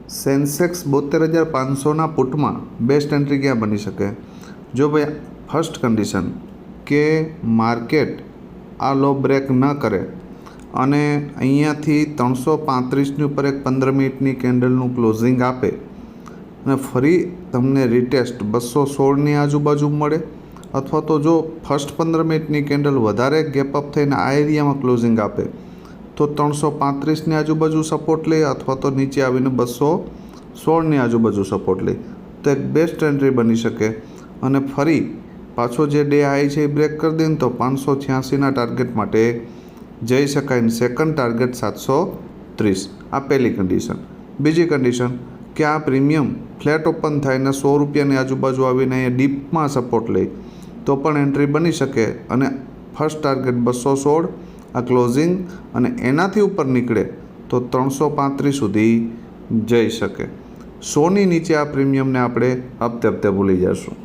Sensex 72,500ના પુટમાં best entry ક્યાં બની શકે? જો ભાઈ ફર્સ્ટ કન્ડિશન કે માર્કેટ આ લો બ્રેક ન કરે અને અહીંયાથી 335ની ઉપર એક 15 મિનિટની કેન્ડલનું ક્લોઝિંગ આપે અને ફરી તમને રિટેસ્ટ 216ની આજુબાજુ મળે, અથવા તો જો ફર્સ્ટ 15 મિનિટની કેન્ડલ વધારે ગેપઅપ થઈને આ એરિયામાં ક્લોઝિંગ આપે તો 335ની આજુબાજુ સપોર્ટ લે, અથવા તો નીચે આવીને 216ની આજુબાજુ સપોર્ટ લે તો એક બેસ્ટ એન્ટ્રી બની શકે. અને ફરી પાછો જે ડે હાઈ છે એ બ્રેક કરી દે ને તો 586ના ટાર્ગેટ માટે જઈ શકાય ને સેકન્ડ ટાર્ગેટ 730. આ પહેલી કન્ડિશન. બીજી કન્ડિશન કે આ પ્રીમિયમ ફ્લેટ ઓપન થાય ને 100 રૂપિયાની આજુબાજુ આવીને અહીંયા ડીપમાં સપોર્ટ લે તો પણ એન્ટ્રી બની શકે અને ફર્સ્ટ ટાર્ગેટ 216 આ ક્લોઝિંગ અને એનાથી ઉપર નીકળે તો 335 સુધી જઈ શકે. 100ની નીચે આ પ્રીમિયમને આપણે હપ્તે ભૂલી જશું.